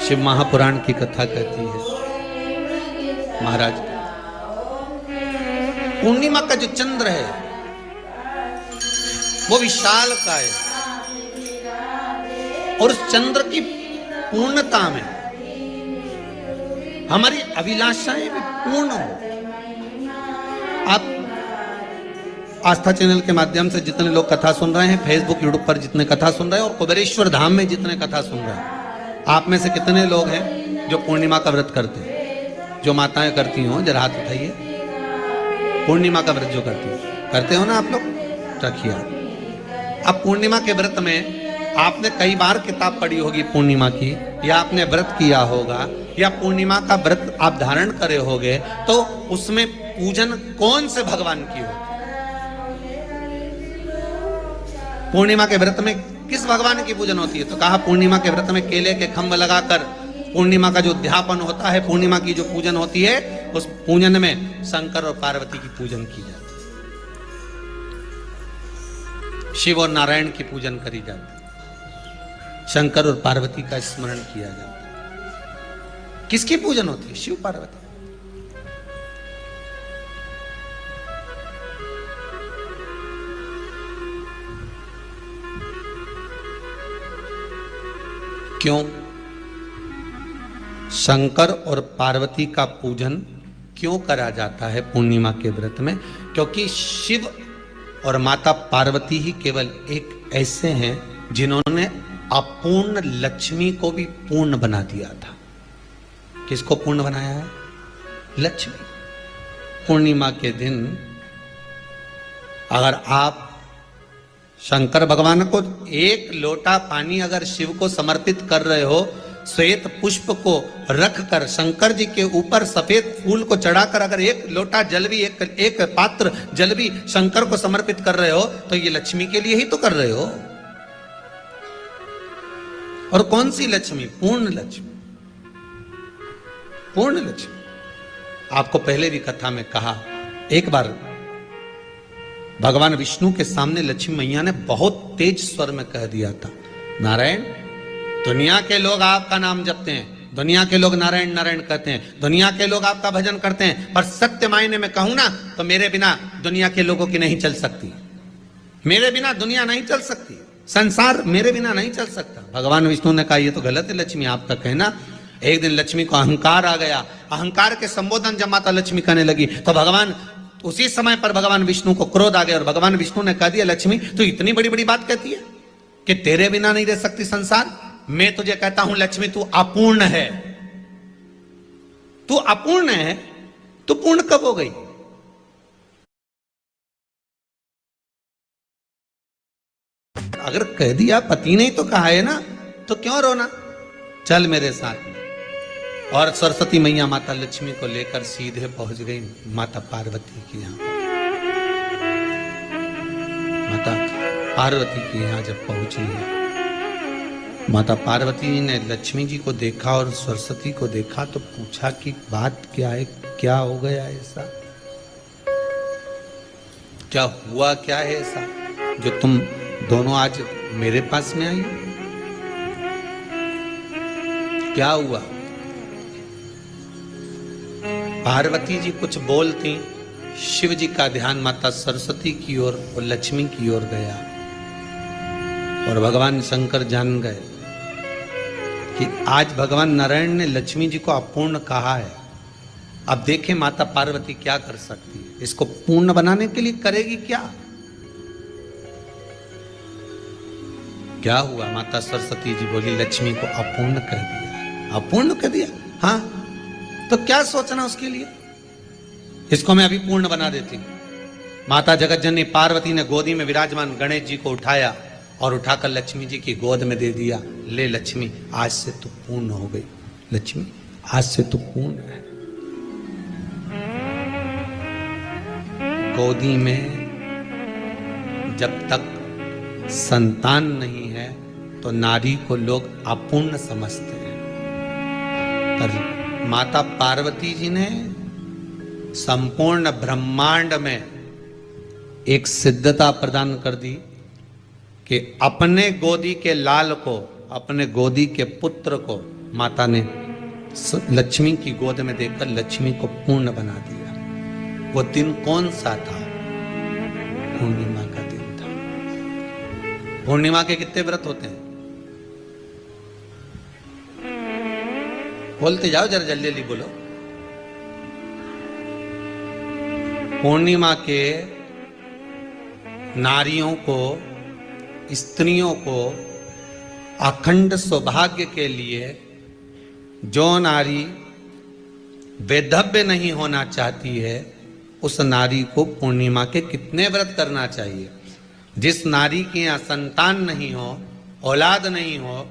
शिव महापुराण की कथा कहती है महाराज, पूर्णिमा का जो चंद्र है वो विशाल का है और उस चंद्र की पूर्णता में हमारी अभिलाषाएं भी पूर्ण हो। आप आस्था चैनल के माध्यम से जितने लोग कथा सुन रहे हैं, फेसबुक यूट्यूब पर जितने कथा सुन रहे हैं और कुबेरेश्वर धाम में जितने कथा सुन रहे हैं, आप में से कितने लोग हैं जो पूर्णिमा का व्रत करते हैं? जो माताएं करती हो जरा हाथ उठाइए। पूर्णिमा का व्रत जो करते हो ना आप लोग, रखिए। अब पूर्णिमा के व्रत में आपने कई बार किताब पढ़ी होगी पूर्णिमा की, या आपने व्रत किया होगा, या पूर्णिमा का व्रत आप धारण करे होगे, तो उसमें पूजन कौन से भगवान की हो? पूर्णिमा के व्रत में किस भगवान की पूजन होती है? तो कहा पूर्णिमा के व्रत में केले के खंभ लगाकर पूर्णिमा का जो उद्यापन होता है, पूर्णिमा की जो पूजन होती है, उस पूजन में शंकर और पार्वती की पूजन की जाती है। शिव और नारायण की पूजन करी जाती है, शंकर और पार्वती का स्मरण किया जाता है। किसकी पूजन होती है? शिव पार्वती। क्यों शंकर और पार्वती का पूजन क्यों करा जाता है पूर्णिमा के व्रत में? क्योंकि शिव और माता पार्वती ही केवल एक ऐसे हैं जिन्होंने अपूर्ण लक्ष्मी को भी पूर्ण बना दिया था। किसको पूर्ण बनाया है? लक्ष्मी। पूर्णिमा के दिन अगर आप शंकर भगवान को एक लोटा पानी अगर शिव को समर्पित कर रहे हो, श्वेत पुष्प को रखकर शंकर जी के ऊपर सफेद फूल को चढ़ाकर अगर एक लोटा जल भी, एक पात्र जल भी शंकर को समर्पित कर रहे हो, तो ये लक्ष्मी के लिए ही तो कर रहे हो। और कौन सी लक्ष्मी? पूर्ण लक्ष्मी। पूर्ण लक्ष्मी। आपको पहले भी कथा में कहा, एक बार भगवान विष्णु के सामने लक्ष्मी मैया ने बहुत तेज स्वर में कह दिया था, नारायण, दुनिया के लोग आपका नाम जपते हैं, दुनिया के लोग नारायण नारायण कहते हैं, दुनिया के लोग आपका भजन करते हैं, पर सत्य मायने में कहूं ना तो मेरे बिना दुनिया के लोगों की नहीं चल सकती। मेरे बिना दुनिया नहीं चल सकती, संसार मेरे बिना नहीं चल सकता। भगवान विष्णु ने कहा, ये तो गलत है लक्ष्मी आपका कहना। एक दिन लक्ष्मी को अहंकार आ गया। अहंकार के संबोधन जब माता लक्ष्मी करने लगी तो भगवान, उसी समय पर भगवान विष्णु को क्रोध आ गया और भगवान विष्णु ने कह दिया, लक्ष्मी तू इतनी बड़ी बड़ी बात कहती है कि तेरे बिना नहीं रह सकती संसार। मैं तुझे कहता हूं लक्ष्मी, तू अपूर्ण है। तू अपूर्ण है, तू पूर्ण कब हो गई? अगर कह दिया, पति ने ही तो कहा है ना, तो क्यों रोना? चल मेरे साथ। और सरस्वती मैया माता लक्ष्मी को लेकर सीधे पहुंच गई माता पार्वती के यहां। माता पार्वती के यहां जब पहुंची है, माता पार्वती ने लक्ष्मी जी को देखा और सरस्वती को देखा तो पूछा कि बात क्या है, क्या हो गया ऐसा, क्या हुआ, क्या है ऐसा जो तुम दोनों आज मेरे पास में आई? क्या हुआ? पार्वती जी कुछ बोलती, शिव जी का ध्यान माता सरस्वती की ओर और लक्ष्मी की ओर गया और भगवान शंकर जान गए कि आज भगवान नारायण ने लक्ष्मी जी को अपूर्ण कहा है। अब देखें माता पार्वती क्या कर सकती है, इसको पूर्ण बनाने के लिए करेगी क्या? क्या हुआ? माता सरस्वती जी बोली, लक्ष्मी को अपूर्ण कह दिया। अपूर्ण कह दिया? हाँ, तो क्या सोचना उसके लिए, इसको मैं अभी पूर्ण बना देती हूं। माता जगत जननी पार्वती ने गोदी में विराजमान गणेश जी को उठाया और उठाकर लक्ष्मी जी की गोद में दे दिया। ले लक्ष्मी, आज से तू पूर्ण हो गई। लक्ष्मी, आज से तू पूर्ण है। गोदी में जब तक संतान नहीं है तो नारी को लोग अपूर्ण समझते हैं, पर माता पार्वती जी ने संपूर्ण ब्रह्मांड में एक सिद्धता प्रदान कर दी कि अपने गोदी के लाल को, अपने गोदी के पुत्र को माता ने लक्ष्मी की गोद में देखकर लक्ष्मी को पूर्ण बना दिया। वो दिन कौन सा था? पूर्णिमा का दिन था। पूर्णिमा के कितने व्रत होते हैं? बोलते जाओ, जरा जल्दी जल्दी बोलो। पूर्णिमा के नारियों को, स्त्रियों को अखंड सौभाग्य के लिए, जो नारी वैधव्य नहीं होना चाहती है, उस नारी को पूर्णिमा के कितने व्रत करना चाहिए? जिस नारी के यहाँ संतान नहीं हो, औलाद नहीं हो,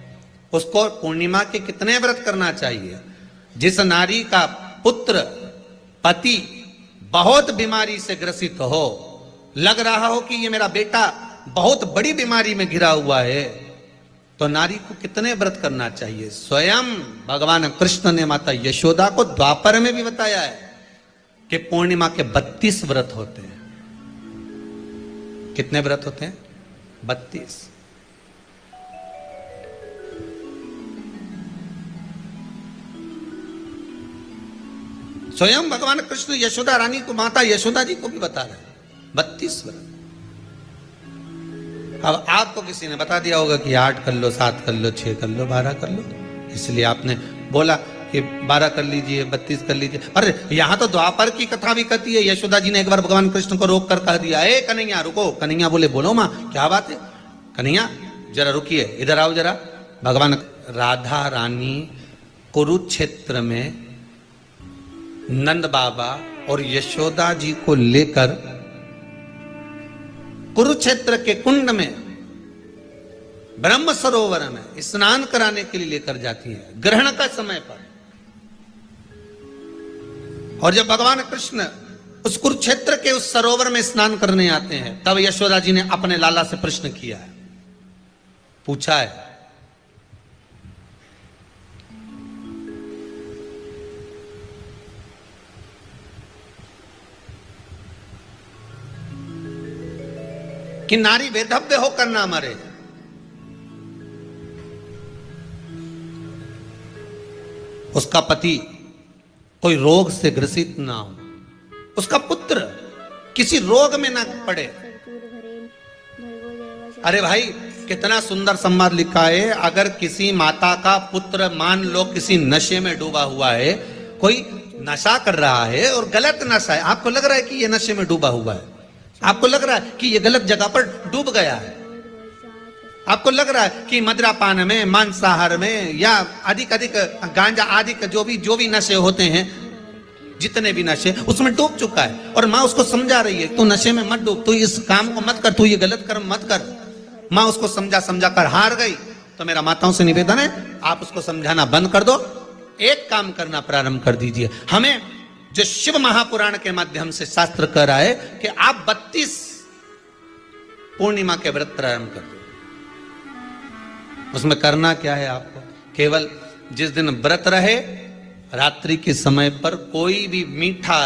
उसको पूर्णिमा के कितने व्रत करना चाहिए? जिस नारी का पुत्र, पति बहुत बीमारी से ग्रसित हो, लग रहा हो कि ये मेरा बेटा बहुत बड़ी बीमारी में घिरा हुआ है, तो नारी को कितने व्रत करना चाहिए? स्वयं भगवान कृष्ण ने माता यशोदा को द्वापर में भी बताया है कि पूर्णिमा के 32 व्रत होते हैं। कितने व्रत होते हैं? 32। स्वयं भगवान कृष्ण यशोदा रानी को, माता यशोदा जी को भी बता रहे हैं 32 व्रत। अब आपको किसी ने बता दिया होगा कि 8 कर लो, 7 कर लो, 6 कर लो, 12 कर लो, इसलिए आपने बोला कि 12 कर लीजिए, 32 कर लीजिए। अरे यहां तो द्वापर की कथा भी कहती है। यशोदा जी ने एक बार भगवान कृष्ण को रोक कर कह दिया, ए कन्हैया रुको। कन्हैया बोले, बोलो मां क्या बात है? कन्हैया जरा रुकिए, इधर आओ जरा। भगवान राधा रानी कुरुक्षेत्र में नंद बाबा और यशोदा जी को लेकर कुरुक्षेत्र के कुंड में, ब्रह्म सरोवर में स्नान कराने के लिए लेकर जाती है, ग्रहण का समय पर। और जब भगवान कृष्ण उस कुरुक्षेत्र के उस सरोवर में स्नान करने आते हैं, तब यशोदा जी ने अपने लाला से प्रश्न किया है, पूछा है, कि नारी वैधव्य होकर ना मरे। उसका पति कोई रोग से ग्रसित ना हो, उसका पुत्र किसी रोग में ना पड़े। अरे भाई कितना सुंदर संवाद लिखा है। अगर किसी माता का पुत्र मान लो किसी नशे में डूबा हुआ है, कोई नशा कर रहा है और गलत नशा है, आपको लग रहा है कि ये नशे में डूबा हुआ है, आपको लग रहा है कि ये गलत जगह पर डूब गया है, आपको लग रहा है कि मदिरापान में, मांसाहार में या अधिक गांजा आदि का जो भी नशे होते हैं, जितने भी नशे, उसमें डूब चुका है। और माँ उसको समझा रही है, तू नशे में मत डूब, तू इस काम को मत कर, तू ये गलत कर्म मत कर। माँ उसको समझा कर हार गई। तो मेरा माताओं से निवेदन है, आप उसको समझाना बंद कर दो, एक काम करना प्रारंभ कर दीजिए। हमें जो शिव महापुराण के माध्यम से शास्त्र कह रहा है कि आप 32 पूर्णिमा के व्रत प्रारंभ कर दो। उसमें करना क्या है आपको? केवल जिस दिन व्रत रहे, रात्रि के समय पर कोई भी मीठा,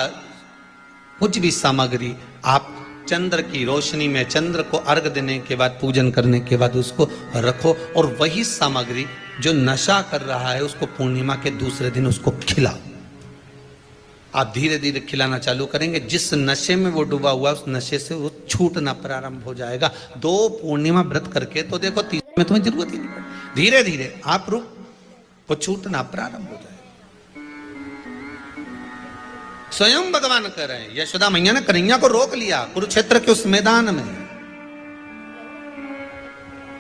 कुछ भी सामग्री आप चंद्र की रोशनी में, चंद्र को अर्घ देने के बाद, पूजन करने के बाद उसको रखो, और वही सामग्री जो नशा कर रहा है उसको पूर्णिमा के दूसरे दिन उसको खिलाओ। आप धीरे धीरे खिलाना चालू करेंगे, जिस नशे में वो डूबा हुआ उस नशे से वो छूटना प्रारंभ हो जाएगा। 2 पूर्णिमा व्रत करके तो देखो, 3 में तुम्हें जरूरत ही नहीं पड़े। धीरे धीरे आप रुक, वो छूटना प्रारंभ हो जाएगा। स्वयं भगवान कह रहे हैं, यशोदा मैया ने कन्हैया को रोक लिया कुरुक्षेत्र के उस मैदान में,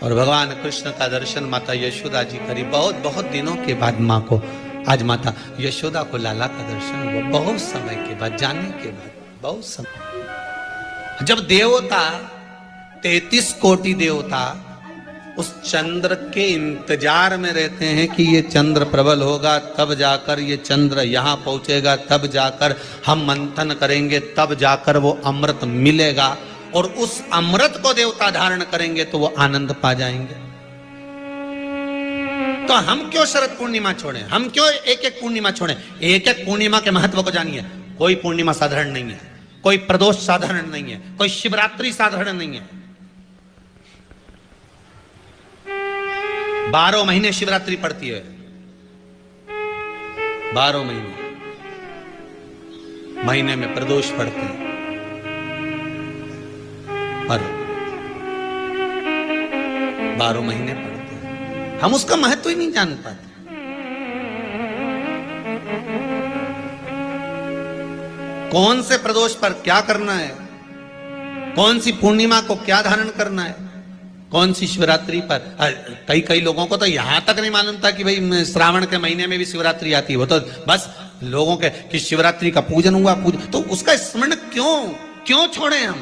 और भगवान कृष्ण का दर्शन माता यशोदा जी करी। बहुत दिनों के बाद माँ को, आज माता यशोदा को लाला का दर्शन हुआ, बहुत समय के बाद, जाने के बाद, बहुत समय। जब देवता 33 कोटि देवता उस चंद्र के इंतजार में रहते हैं कि ये चंद्र प्रबल होगा, तब जाकर ये चंद्र यहाँ पहुंचेगा, तब जाकर हम मंथन करेंगे, तब जाकर वो अमृत मिलेगा, और उस अमृत को देवता धारण करेंगे तो वो आनंद पा जाएंगे। तो हम क्यों शरद पूर्णिमा छोड़ें? हम क्यों एक एक पूर्णिमा छोड़ें? एक एक पूर्णिमा के महत्व को जानिए। कोई पूर्णिमा साधारण नहीं है, कोई प्रदोष साधारण नहीं है, कोई शिवरात्रि साधारण नहीं है। 12 महीने शिवरात्रि पड़ती है, 12 महीने में प्रदोष पड़ते हैं और 12 महीने पड़ते हैं, हम उसका महत्व ही नहीं जान पाते। कौन से प्रदोष पर क्या करना है, कौन सी पूर्णिमा को क्या धारण करना है, कौन सी शिवरात्रि पर। कई लोगों को तो यहां तक नहीं मालूम था कि भाई श्रावण के महीने में भी शिवरात्रि आती है। वो तो बस लोगों के कि शिवरात्रि का पूजन हुआ, तो उसका स्मरण क्यों छोड़े हम।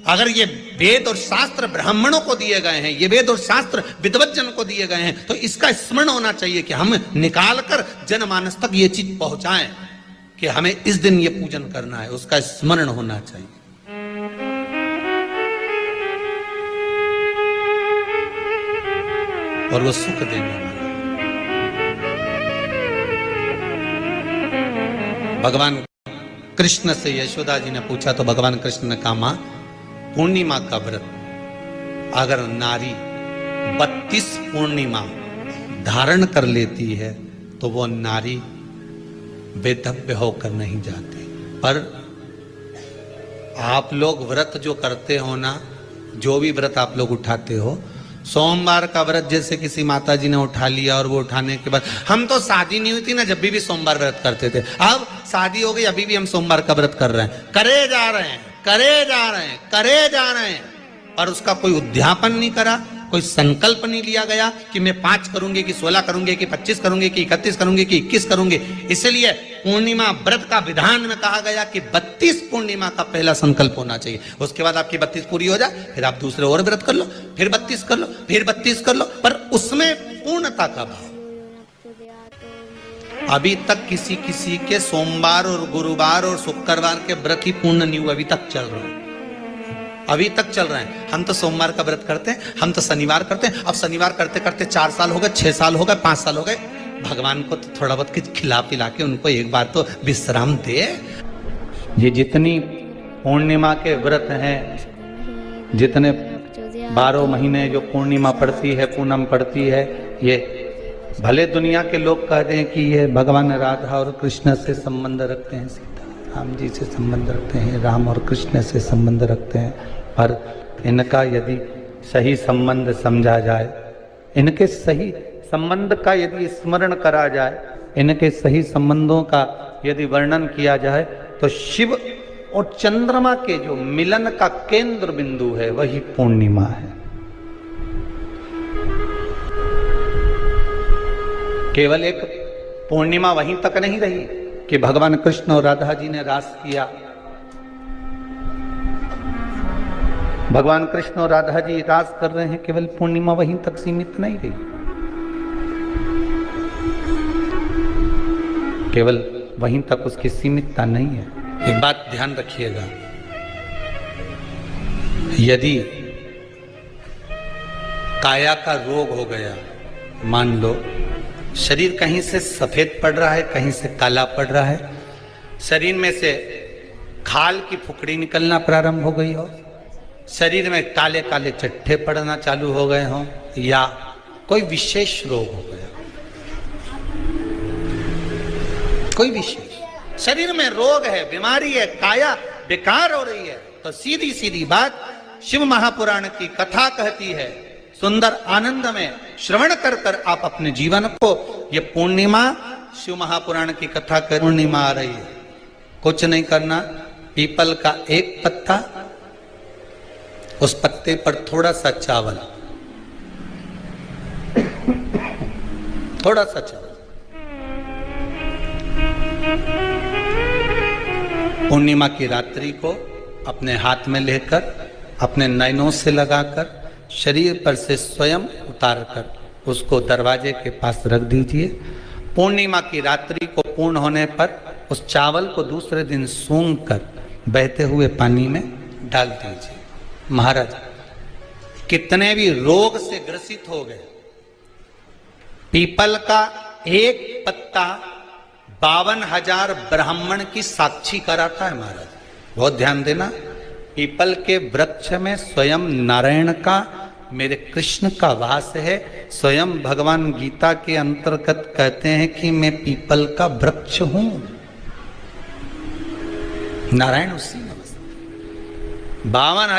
अगर ये वेद और शास्त्र ब्राह्मणों को दिए गए हैं, ये वेद और शास्त्र विद्वत जन को दिए गए हैं, तो इसका स्मरण होना चाहिए कि हम निकाल कर जनमानस तक ये चीज पहुंचाएं कि हमें इस दिन ये पूजन करना है, उसका स्मरण होना चाहिए। और वो सुख देने वाला। भगवान कृष्ण से यशोदा जी ने पूछा तो भगवान कृष्ण ने कहा, मां पूर्णिमा का व्रत अगर नारी 32 पूर्णिमा धारण कर लेती है तो वो नारी बेधव्य होकर नहीं जाती। पर आप लोग व्रत जो करते हो ना, जो भी व्रत आप लोग उठाते हो, सोमवार का व्रत जैसे किसी माता जी ने उठा लिया और वो उठाने के बाद, हम तो शादी नहीं हुई थी ना जब भी सोमवार व्रत करते थे, अब शादी हो गई अभी भी हम सोमवार का व्रत कर रहे हैं, करे जा रहे हैं, और उसका कोई उद्यापन नहीं करा, कोई संकल्प नहीं लिया गया कि मैं 5 करूंगी कि 16 करूंगी कि 25 करूंगी कि 31 करूंगी कि 21 करूंगी। इसलिए पूर्णिमा व्रत का विधान में कहा गया कि 32 पूर्णिमा का पहला संकल्प होना चाहिए। उसके बाद आपकी 32 पूरी हो जाए, फिर आप दूसरे और व्रत कर लो, फिर 32 कर लो, फिर 32 कर लो, पर उसमें पूर्णता का भाव। अभी तक किसी के सोमवार और गुरुवार और शुक्रवार के व्रत ही पूर्ण नहीं हुए, अभी तक चल रहे हैं, अभी तक चल रहे हैं। हम तो सोमवार का व्रत करते हैं, हम तो शनिवार करते हैं, अब शनिवार करते करते 4 साल हो गए, 6 साल हो गए, 5 साल हो गए। भगवान को तो थोड़ा बहुत कुछ खिला पिला के उनको एक बार तो विश्राम दे। ये जितनी पूर्णिमा के व्रत हैं, जितने 12 महीने जो पूर्णिमा पड़ती है, पूनम पड़ती है, ये भले दुनिया के लोग कहते हैं कि ये भगवान राधा और कृष्ण से संबंध रखते हैं, सीता राम जी से संबंध रखते हैं, राम और कृष्ण से संबंध रखते हैं, पर इनका यदि सही संबंध समझा जाए, इनके सही संबंध का यदि स्मरण करा जाए, इनके सही संबंधों का यदि वर्णन किया जाए, तो शिव और चंद्रमा के जो मिलन का केंद्र बिंदु है वही पूर्णिमा है। केवल एक पूर्णिमा वहीं तक नहीं रही कि भगवान कृष्ण और राधा जी ने रास किया। भगवान कृष्ण और राधा जी रास कर रहे हैं, केवल पूर्णिमा वहीं तक सीमित नहीं रही, केवल वहीं तक उसकी सीमितता नहीं है। एक बात ध्यान रखिएगा, यदि काया का रोग हो गया, मान लो शरीर कहीं से सफेद पड़ रहा है, कहीं से काला पड़ रहा है, शरीर में से खाल की फुकड़ी निकलना प्रारंभ हो गई हो, शरीर में काले काले चट्टे पड़ना चालू हो गए हों, या कोई विशेष रोग हो गया, कोई विशेष शरीर में रोग है, बीमारी है, काया बेकार हो रही है, तो सीधी सीधी बात शिव महापुराण की कथा कहती है, सुंदर आनंद में श्रवण कर कर आप अपने जीवन को, ये पूर्णिमा शिव महापुराण की कथा कर, पूर्णिमा आ रही है, कुछ नहीं करना, पीपल का एक पत्ता, उस पत्ते पर थोड़ा सा चावल, थोड़ा सा चावल, पूर्णिमा की रात्रि को अपने हाथ में लेकर, अपने नयनों से लगाकर, शरीर पर से स्वयं उतार कर उसको दरवाजे के पास रख दीजिए। पूर्णिमा की रात्रि को पूर्ण होने पर उस चावल को दूसरे दिन सूंघ कर बहते हुए पानी में डाल दीजिए। महाराज कितने भी रोग से ग्रसित हो गए, पीपल का एक पत्ता 52,000 ब्राह्मण की साक्षी कराता है। महाराज बहुत ध्यान देना, पीपल के वृक्ष में स्वयं नारायण का मेरे कृष्ण का वास है। स्वयं भगवान गीता के अंतर्गत कहते हैं कि मैं पीपल का वृक्ष हूं। नारायण उसी में 52